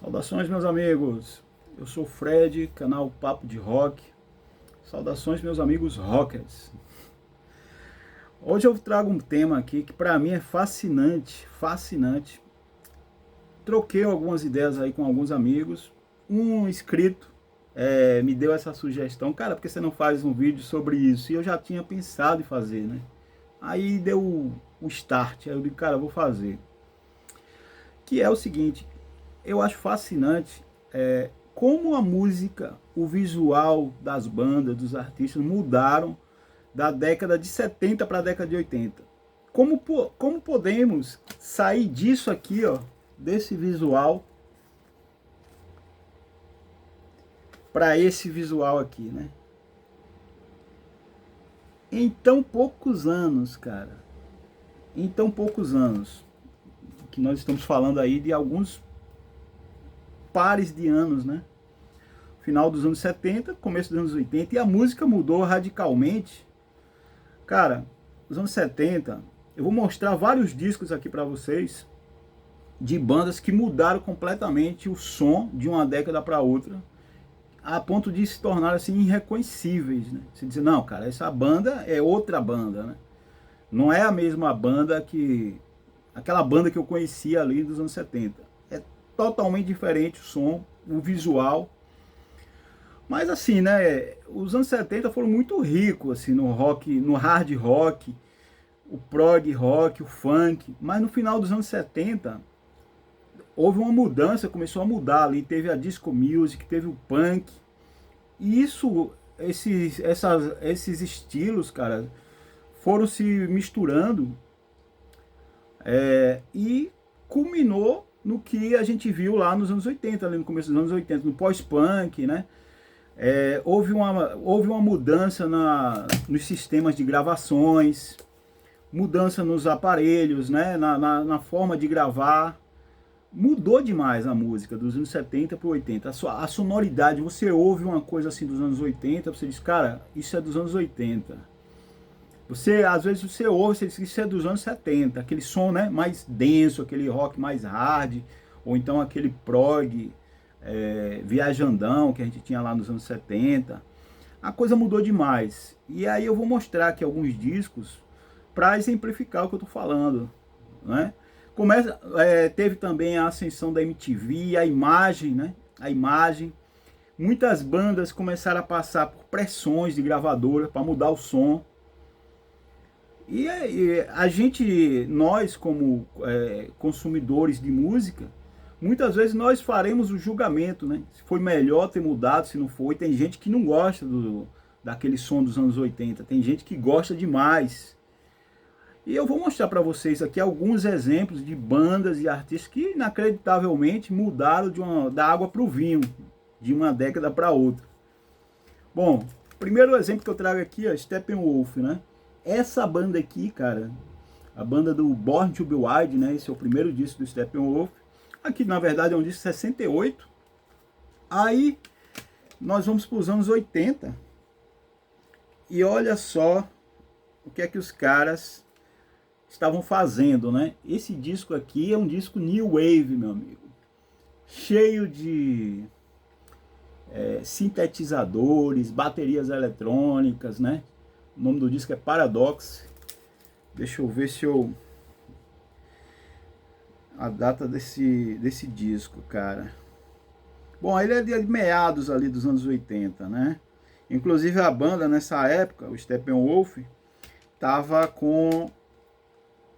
Saudações, meus amigos. Eu sou o Fred, canal Papo de Rock. Saudações, meus amigos rockers. Hoje eu trago um tema aqui que para mim é fascinante, fascinante. Troquei algumas ideias aí com alguns amigos. Um inscrito me deu essa sugestão. Cara, por que você não faz um vídeo sobre isso? E eu já tinha pensado em fazer, né? Aí deu o start. Aí eu digo, cara, eu vou fazer. Que é o seguinte, eu acho fascinante como a música, o visual das bandas, dos artistas mudaram da década de 70 para a década de 80. Como podemos sair disso aqui, ó, desse visual, para esse visual aqui, né? Em tão poucos anos, cara. Em tão poucos anos. Que nós estamos falando aí de alguns pares de anos, né? Final dos anos 70, começo dos anos 80, e a música mudou radicalmente. Cara, nos anos 70, eu vou mostrar vários discos aqui para vocês de bandas que mudaram completamente o som de uma década para outra, a ponto de se tornar assim irreconhecíveis, né? Você diz, não, cara, essa banda é outra banda, né? Não é a mesma banda que aquela banda que eu conhecia ali dos anos 70. É totalmente diferente o som, o visual. Mas assim, né, os anos 70 foram muito ricos assim no rock, no hard rock, o prog rock, o funk, mas no final dos anos 70 houve uma mudança, começou a mudar ali, teve a disco music, teve o punk. E esses estilos, cara, foram se misturando e culminou no que a gente viu lá nos anos 80, ali no começo dos anos 80, no pós-punk, né? Houve uma mudança nos sistemas de gravações, mudança nos aparelhos, né? Na forma de gravar. Mudou demais a música dos anos 70 para 80. A sonoridade, você ouve uma coisa assim dos anos 80, você diz, cara, isso é dos anos 80. Às vezes você ouve, você diz que isso é dos anos 70, aquele som, né, mais denso, aquele rock mais hard, ou então aquele prog, viajandão que a gente tinha lá nos anos 70. A coisa mudou demais. E aí eu vou mostrar aqui alguns discos para exemplificar o que eu estou falando, né? Teve também a ascensão da MTV, a imagem, né? A imagem. Muitas bandas começaram a passar por pressões de gravadora para mudar o som. E a gente, nós como consumidores de música, muitas vezes nós faremos o julgamento, né? Se foi melhor ter mudado, se não foi. Tem gente que não gosta daquele som dos anos 80, tem gente que gosta demais. E eu vou mostrar para vocês aqui alguns exemplos de bandas e artistas que inacreditavelmente mudaram da água para o vinho, de uma década para outra. Bom, primeiro exemplo que eu trago aqui é Steppenwolf, né? Essa banda aqui, cara, a banda do Born to Be Wild, né? Esse é o primeiro disco do Steppenwolf. Aqui, na verdade, é um disco de 68. Aí, nós vamos para os anos 80. E olha só o que é que os caras estavam fazendo, né? Esse disco aqui é um disco New Wave, meu amigo. Cheio de sintetizadores, baterias eletrônicas, né? O nome do disco é Paradox. Deixa eu ver se eu... a data desse disco, cara. Bom, ele é de meados ali dos anos 80, né? Inclusive a banda nessa época, o Steppenwolf, tava com...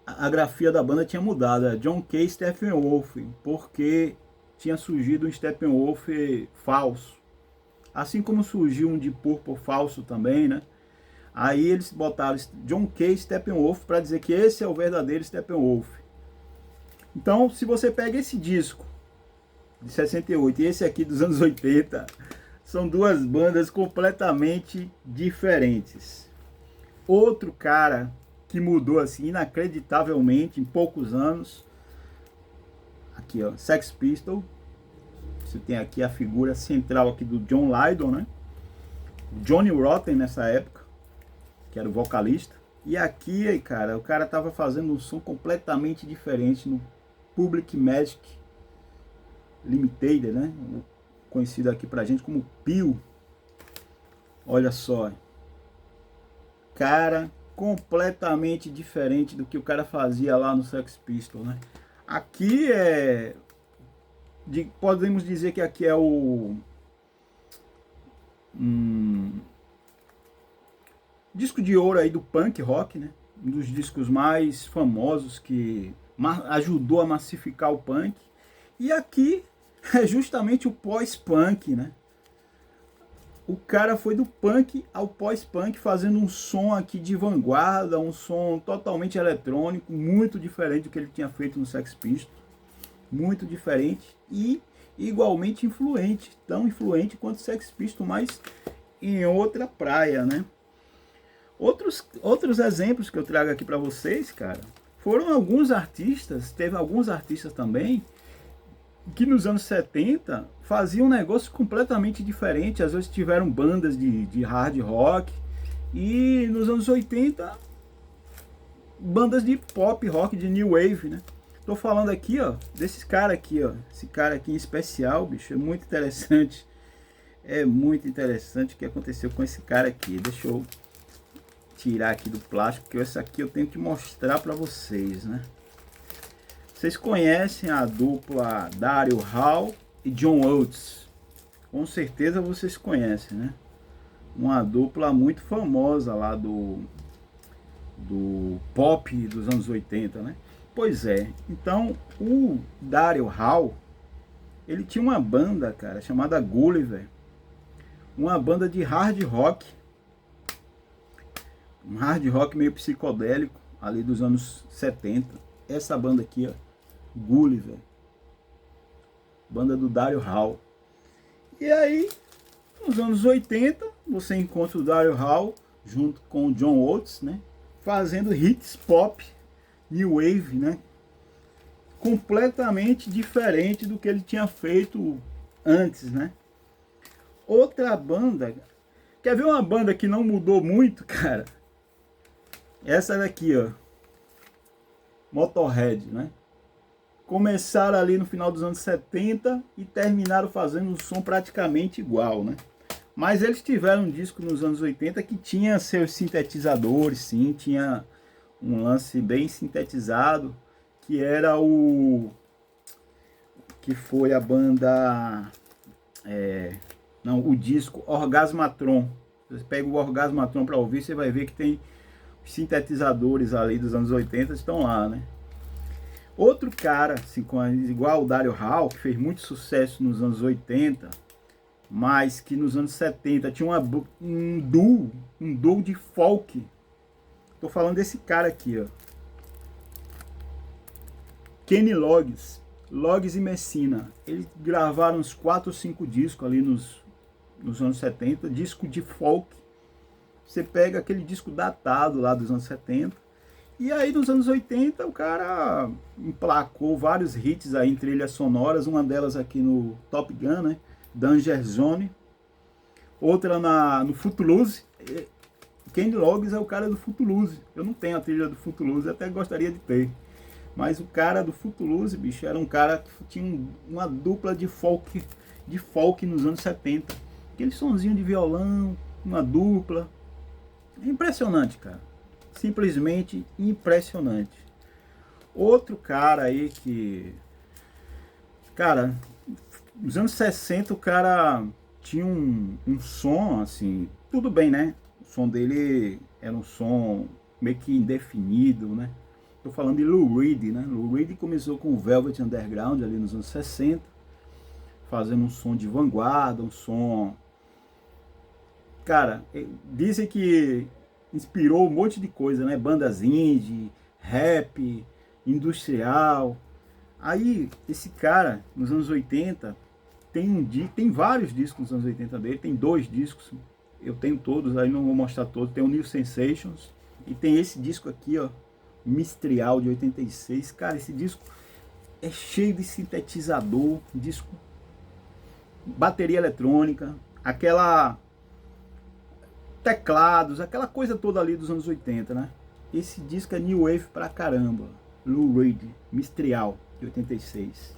a grafia da banda tinha mudado, é John K. Steppenwolf, porque tinha surgido um Steppenwolf falso. Assim como surgiu um Deep Purple falso também, né? Aí eles botaram John K. Steppenwolf para dizer que esse é o verdadeiro Steppenwolf. Então, se você pega esse disco de 68 e esse aqui dos anos 80, são duas bandas completamente diferentes. Outro cara que mudou assim inacreditavelmente em poucos anos, aqui ó, Sex Pistols. Você tem aqui a figura central aqui do John Lydon, né? Johnny Rotten nessa época, que era o vocalista. E aqui, cara, o cara tava fazendo um som completamente diferente no Public Magic Limited, né? Conhecido aqui pra gente como Pio. Olha só. Cara, completamente diferente do que o cara fazia lá no Sex Pistols, né? Aqui podemos dizer que aqui é o disco de ouro aí do punk rock, né? Um dos discos mais famosos que ajudou a massificar o punk. E aqui é justamente o pós-punk, né? O cara foi do punk ao pós-punk, fazendo um som aqui de vanguarda, um som totalmente eletrônico, muito diferente do que ele tinha feito no Sex Pistols. Muito diferente e igualmente influente, tão influente quanto o Sex Pistols, mas em outra praia, né? Outros exemplos que eu trago aqui para vocês, cara, foram alguns artistas, teve alguns artistas também, que nos anos 70 faziam um negócio completamente diferente. Às vezes tiveram bandas de hard rock, e nos anos 80 bandas de pop rock, de new wave, né? Tô falando aqui, ó, desses caras aqui, ó. Esse cara aqui em especial, bicho, é muito interessante. É muito interessante o que aconteceu com esse cara aqui. Deixa eu tirar aqui do plástico, porque esse aqui eu tenho que mostrar para vocês, né? Vocês conhecem a dupla Daryl Hall e John Oates? Com certeza vocês conhecem, né? Uma dupla muito famosa lá do pop dos anos 80, né? Pois é, então o Daryl Hall, ele tinha uma banda, cara, chamada Gulliver. Uma banda de hard rock. Um hard rock meio psicodélico, ali dos anos 70. Essa banda aqui, ó, Gulliver. Banda do Daryl Hall. E aí, nos anos 80, você encontra o Daryl Hall junto com o John Oates, né? Fazendo hits pop, new wave, né? Completamente diferente do que ele tinha feito antes, né? Outra banda, quer ver uma banda que não mudou muito, cara? Essa daqui, ó, Motorhead, né? Começaram ali no final dos anos 70 e terminaram fazendo um som praticamente igual, né? Mas eles tiveram um disco nos anos 80 que tinha seus sintetizadores, sim, tinha um lance bem sintetizado, que era que foi a banda, o disco Orgasmatron. Você pega o Orgasmatron para ouvir, você vai ver que tem os sintetizadores ali dos anos 80 estão lá, né? Outro cara, assim, igual o Daryl Hall, que fez muito sucesso nos anos 80, mas que nos anos 70 tinha um duo de folk. Tô falando desse cara aqui, ó. Kenny Loggins e Messina. Eles gravaram uns 4 ou 5 discos ali nos anos 70, disco de folk. Você pega aquele disco datado lá dos anos 70. E aí nos anos 80 o cara emplacou vários hits aí em trilhas sonoras, uma delas aqui no Top Gun, né? Danger Zone. Outra no Footloose. Kenny Loggins é o cara do Footloose. Eu não tenho a trilha do Footloose, até gostaria de ter. Mas o cara do Footloose, bicho, era um cara que tinha uma dupla de folk nos anos 70. Aquele sonzinho de violão, uma dupla. É impressionante, cara. Simplesmente impressionante. Outro cara aí que... Cara, nos anos 60 o cara tinha um som, assim... Tudo bem, né? O som dele era um som meio que indefinido, né? Tô falando de Lou Reed, né? Lou Reed começou com o Velvet Underground ali nos anos 60, fazendo um som de vanguarda, um som... Cara, dizem que inspirou um monte de coisa, né? Bandas indie, rap, industrial. Aí, esse cara, nos anos 80, tem vários discos nos anos 80 dele, tem 2 discos, eu tenho todos, aí não vou mostrar todos, tem o New Sensations, e tem esse disco aqui, ó, Mistrial, de 86, cara, esse disco é cheio de sintetizador, disco, bateria eletrônica, teclados, aquela coisa toda ali dos anos 80, né? Esse disco é New Wave pra caramba. Lou Reed, Mistrial, de 86.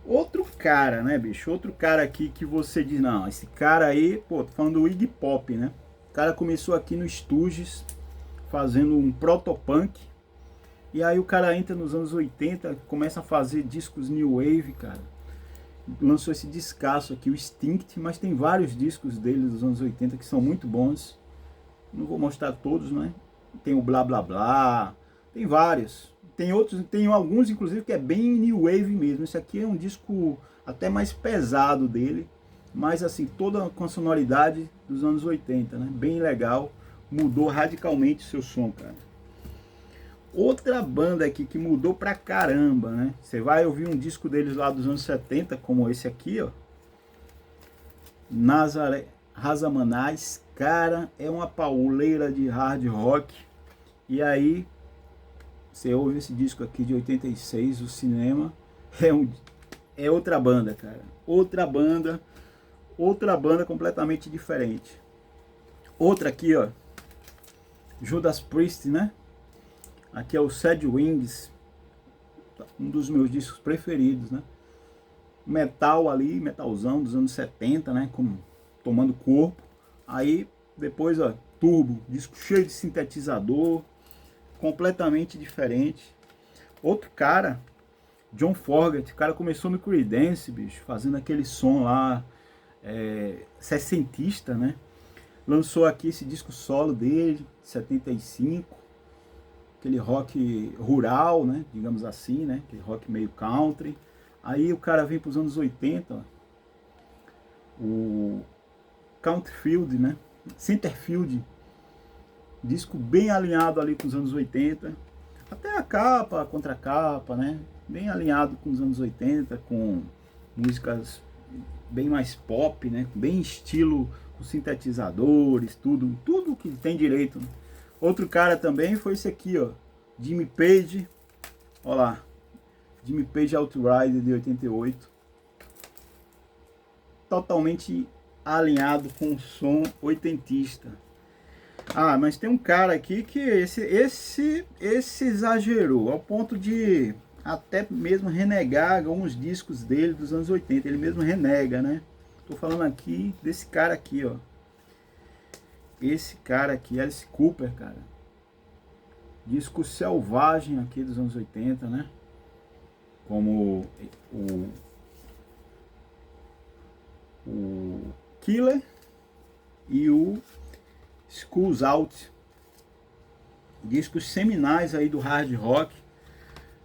Outro cara, né, bicho? Outro cara aqui que você diz, não, esse cara aí, pô, tô falando do Iggy Pop, né? O cara começou aqui no Stooges, fazendo um protopunk. E aí o cara entra nos anos 80, começa a fazer discos new wave, cara. Lançou esse descasso aqui, o Extinct, mas tem vários discos dele dos anos 80 que são muito bons. Não vou mostrar todos, né? Tem o Blá Blá Blá, tem vários. Tem outros, tem alguns inclusive que é bem new wave mesmo. Esse aqui é um disco até mais pesado dele, mas assim, toda com a sonoridade dos anos 80, né? Bem legal, mudou radicalmente o seu som, cara. Outra banda aqui que mudou pra caramba, né? Você vai ouvir um disco deles lá dos anos 70, como esse aqui, ó. Nazaré Razamanais, cara, é uma pauleira de hard rock. E aí, você ouve esse disco aqui de 86, o Cinema, é outra banda, cara. Outra banda completamente diferente. Outra aqui, ó, Judas Priest, né? Aqui é o Sad Wings, um dos meus discos preferidos, né? Metal ali, metalzão dos anos 70, né? Tomando corpo. Aí, depois, ó, Turbo, disco cheio de sintetizador, completamente diferente. Outro cara, John Fogerty, o cara começou no Creedence, bicho, fazendo aquele som lá, sessentista, né? Lançou aqui esse disco solo dele, 75, aquele rock rural, né? Digamos assim, né? Aquele rock meio country. Aí o cara vem para os anos 80, ó, o Countryfield, né? Centerfield, disco bem alinhado ali com os anos 80, até a capa, a contracapa, né? Bem alinhado com os anos 80, com músicas bem mais pop, né? Bem estilo com sintetizadores, tudo que tem direito, né? Outro cara também foi esse aqui, ó, Jimmy Page, ó lá, Jimmy Page Outrider de 88, totalmente alinhado com o som oitentista. Ah, mas tem um cara aqui que esse exagerou ao ponto de até mesmo renegar alguns discos dele dos anos 80. Ele mesmo renega, né? Tô falando aqui desse cara aqui, ó. Esse cara aqui, Alice Cooper, cara. Disco selvagem aqui dos anos 80, né? Como o Killer e o Schools Out, discos seminais aí do hard rock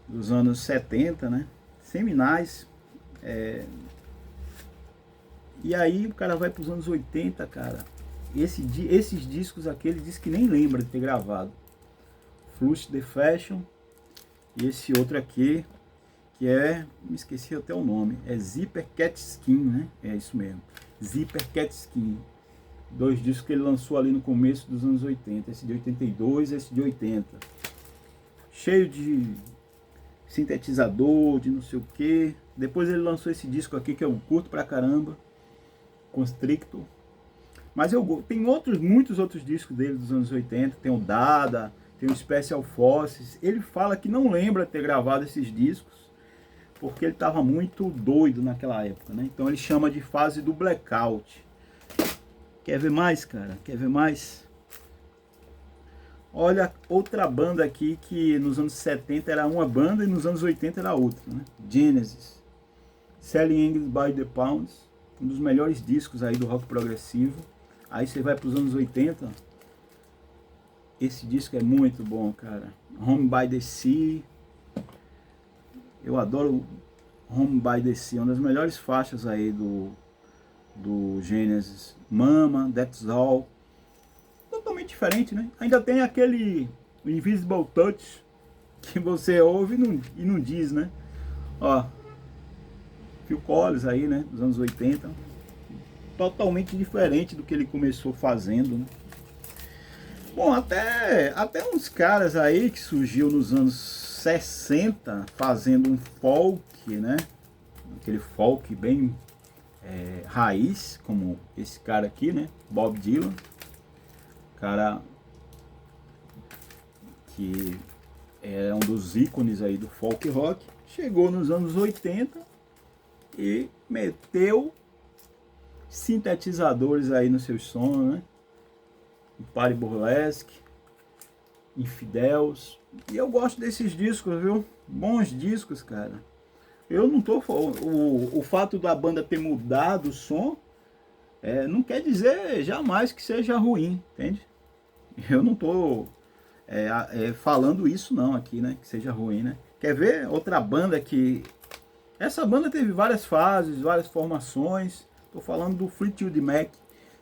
dos anos 70, né? Seminais. E aí o cara vai para os anos 80, cara. Esses discos aqui, ele diz que nem lembra de ter gravado. Flush the Fashion. E esse outro aqui, que me esqueci até o nome, é Zipper Cat Skin, né? É isso mesmo, Zipper Cat Skin. Dois discos que ele lançou ali no começo dos anos 80, esse de 82 e esse de 80. Cheio de sintetizador, de não sei o que. Depois ele lançou esse disco aqui que eu curto pra caramba, Constrictor. Mas tem muitos outros discos dele dos anos 80, tem o Dada, tem o Special Forces. Ele fala que não lembra ter gravado esses discos, porque ele estava muito doido naquela época, né? Então ele chama de fase do blackout. Quer ver mais, cara? Quer ver mais? Olha outra banda aqui que nos anos 70 era uma banda e nos anos 80 era outra, né? Genesis. Selling Engines by the Pounds, um dos melhores discos aí do rock progressivo. Aí você vai para os anos 80, esse disco é muito bom, cara. Home by the Sea. Eu adoro Home by the Sea, uma das melhores faixas aí do Genesis. Mama, That's All. Totalmente diferente, né? Ainda tem aquele Invisible Touch que você ouve e não diz, né? Ó, Phil Collins aí, né? Dos anos 80. Totalmente diferente do que ele começou fazendo, né? Bom, até uns caras aí que surgiu nos anos 60 fazendo um folk, né? Aquele folk bem raiz, como esse cara aqui, né? Bob Dylan. Cara que é um dos ícones aí do folk rock. Chegou nos anos 80 e meteu sintetizadores aí nos seus sons, né? Party Burlesque, Infidels. E eu gosto desses discos, viu? Bons discos, cara. Eu não tô... O fato da banda ter mudado o som não quer dizer jamais que seja ruim, entende? Eu não tô falando isso não aqui, né? Que seja ruim, né? Quer ver outra banda que... Essa banda teve várias fases, várias formações. Tô falando do Fleetwood Mac.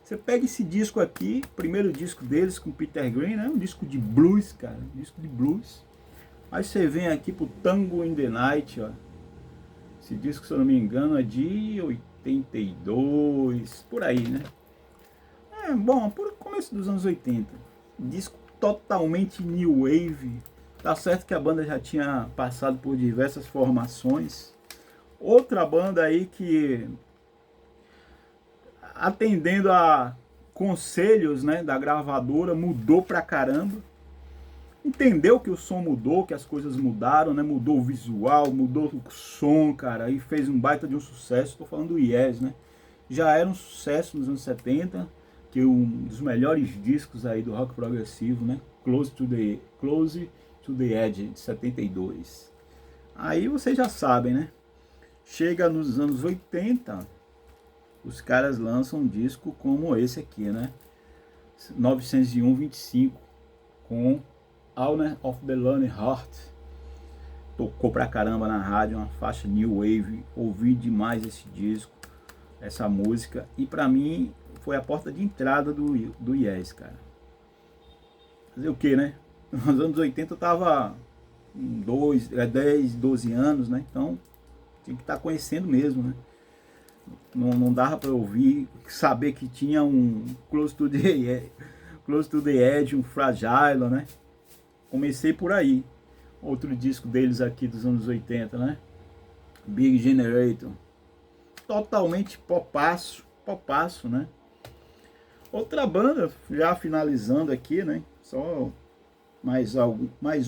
Você pega esse disco aqui, primeiro disco deles com Peter Green, né? Um disco de blues, cara. Um disco de blues. Aí você vem aqui pro Tango in the Night, ó. Esse disco, se eu não me engano, é de 82, por aí, né? Bom, por começo dos anos 80. Disco totalmente new wave. Tá certo que a banda já tinha passado por diversas formações. Outra banda aí que, atendendo a conselhos, né, da gravadora, mudou pra caramba. Entendeu que o som mudou, que as coisas mudaram, né? Mudou o visual, mudou o som, cara, e fez um baita de um sucesso. Tô falando do Yes, né? Já era um sucesso nos anos 70, que é um dos melhores discos aí do rock progressivo, né? Close to the Edge, de 72. Aí vocês já sabem, né? Chega nos anos 80, os caras lançam um disco como esse aqui, né? 901-25, com Owner of the Lonely Heart. Tocou pra caramba na rádio, uma faixa new wave. Ouvi demais esse disco, essa música, e pra mim foi a porta de entrada do Yes, cara. Fazer o que, né? Nos anos 80 eu tava com 10, 12 anos, né? Então tinha que estar conhecendo mesmo, né? Não dava pra ouvir, saber que tinha um Close to the Edge, um Fragile, né? Comecei por aí. Outro disco deles aqui dos anos 80, né? Big Generator. Totalmente popaço, né? Outra banda, já finalizando aqui, né? Só mais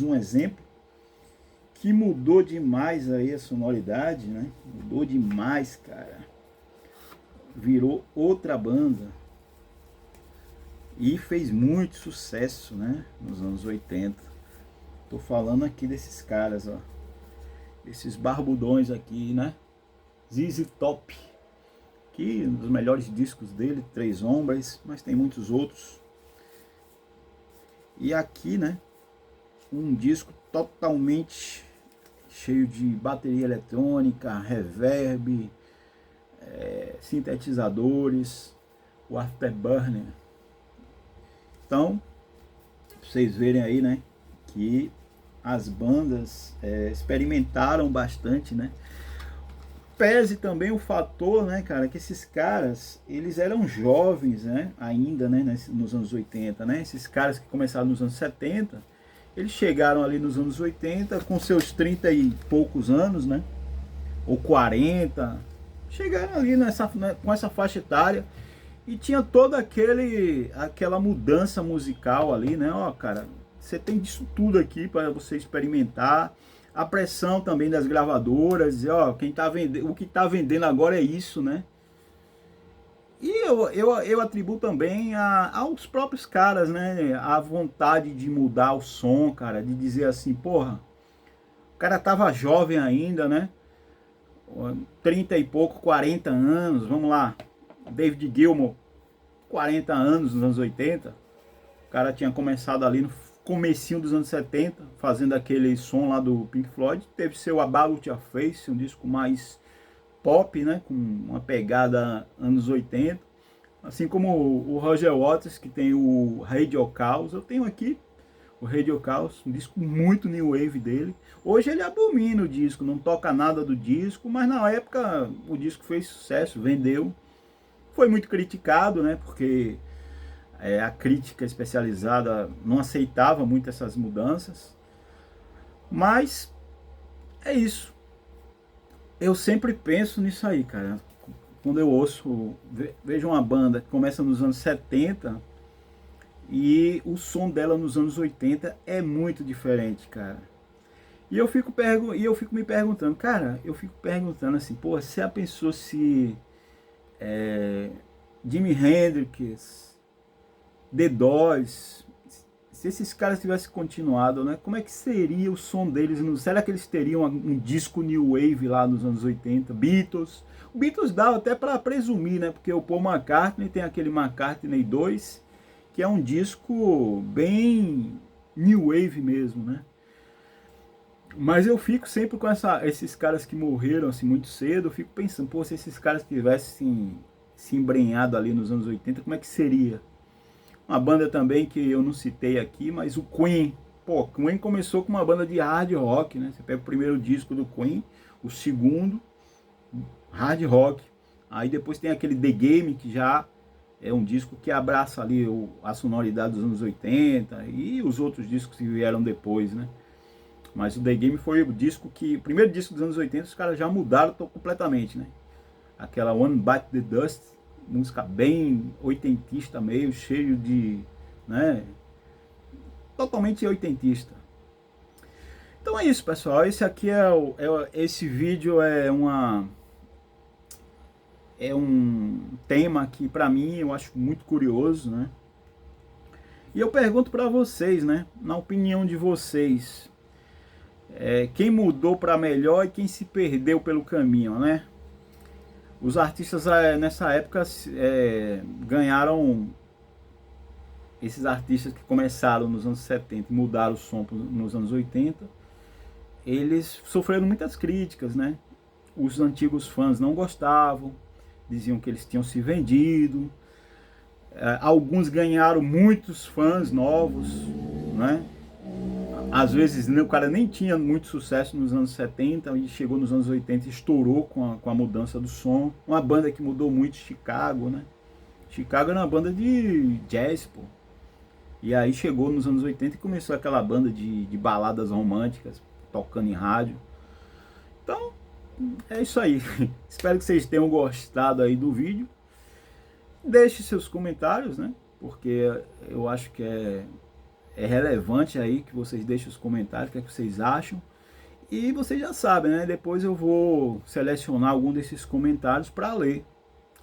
um exemplo, que mudou demais aí a sonoridade, né? Mudou demais, cara. Virou outra banda. E fez muito sucesso, né? Nos anos 80. Tô falando aqui desses caras, ó. Esses barbudões aqui, né? ZZ Top. Que um dos melhores discos dele, Três Hombres, mas tem muitos outros. E aqui, né? Um disco totalmente cheio de bateria eletrônica, reverb, sintetizadores, o Afterburner. Então, pra vocês verem aí, né? Que as bandas experimentaram bastante, né? Pese também o fator, né, cara, que esses caras, eles eram jovens, né, ainda, né, nos anos 80, né? Esses caras que começaram nos anos 70, eles chegaram ali nos anos 80 com seus 30 e poucos anos, né? Ou 40, chegaram ali com essa faixa etária e tinha toda aquela mudança musical ali, né? Ó, cara, você tem disso tudo aqui para você experimentar. A pressão também das gravadoras, ó, o que tá vendendo agora é isso, né? E eu atribuo também aos próprios caras, né? A vontade de mudar o som, cara, de dizer assim, porra, o cara tava jovem ainda, né? 30 e pouco, 40 anos, vamos lá. David Gilmour, 40 anos nos anos 80. O cara tinha começado ali no comecinho dos anos 70, fazendo aquele som lá do Pink Floyd. Teve seu About Your Face, um disco mais pop, né, com uma pegada anos 80. Assim como o Roger Waters, que tem o Radio Chaos. Eu tenho aqui o Radio Chaos, um disco muito new wave dele. Hoje ele abomina o disco, não toca nada do disco, mas na época o disco fez sucesso, vendeu. Foi muito criticado, né, porque a crítica especializada não aceitava muito essas mudanças. Mas é isso. Eu sempre penso nisso aí, cara. Quando eu vejo uma banda que começa nos anos 70 e o som dela nos anos 80 é muito diferente, cara. E eu fico me perguntando, cara, eu fico perguntando assim, pô, se a pessoa se Jimi Hendrix, The Doors, se esses caras tivessem continuado, né, como é que seria o som deles? Será que eles teriam um disco New Wave lá nos anos 80? Beatles? O Beatles dá até para presumir, né, porque o Paul McCartney tem aquele McCartney 2, que é um disco bem New Wave mesmo, né? Mas eu fico sempre com esses caras que morreram assim muito cedo, eu fico pensando, pô, se esses caras tivessem se embrenhado ali nos anos 80, como é que seria? Uma banda também que eu não citei aqui, mas o Queen. Pô, o Queen começou com uma banda de hard rock, né? Você pega o primeiro disco do Queen, o segundo, hard rock. Aí depois tem aquele The Game, que já é um disco que abraça ali a sonoridade dos anos 80 e os outros discos que vieram depois, né? Mas o The Game foi o disco que, o primeiro disco dos anos 80, os caras já mudaram completamente, né? Aquela One Bite the Dust, música bem oitentista meio, cheio de, né? Totalmente oitentista. Então é isso, pessoal. Esse aqui esse vídeo é um tema que para mim eu acho muito curioso, né? E eu pergunto para vocês, né? Na opinião de vocês, quem mudou para melhor e quem se perdeu pelo caminho, né? Os artistas nessa época ganharam, esses artistas que começaram nos anos 70 e mudaram o som nos anos 80, eles sofreram muitas críticas, né? Os antigos fãs não gostavam, diziam que eles tinham se vendido, alguns ganharam muitos fãs novos, né? Às vezes o cara nem tinha muito sucesso nos anos 70 e chegou nos anos 80 e estourou com a mudança do som. Uma banda que mudou muito, Chicago, né? Chicago era uma banda de jazz, pô. E aí chegou nos anos 80 e começou aquela banda de baladas românticas, tocando em rádio. Então, é isso aí. Espero que vocês tenham gostado aí do vídeo. Deixe seus comentários, né? Porque eu acho que é relevante aí que vocês deixem os comentários, o que é que vocês acham. E vocês já sabem, né? Depois eu vou selecionar algum desses comentários para ler.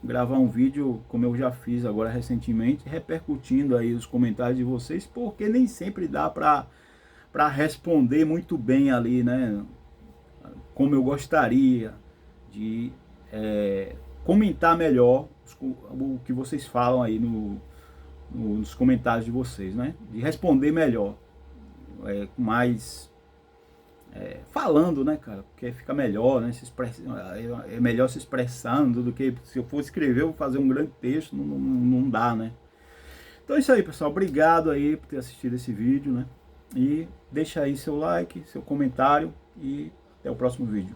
Gravar um vídeo, como eu já fiz agora recentemente, repercutindo aí os comentários de vocês, porque nem sempre dá para responder muito bem ali, né? Como eu gostaria de comentar melhor o que vocês falam aí nos comentários de vocês, né? De responder melhor, mais falando, né, cara? Porque fica melhor, né? É melhor se expressando do que se eu for escrever, eu vou fazer um grande texto, não dá, né? Então é isso aí, pessoal. Obrigado aí por ter assistido esse vídeo, né? E deixa aí seu like, seu comentário e até o próximo vídeo.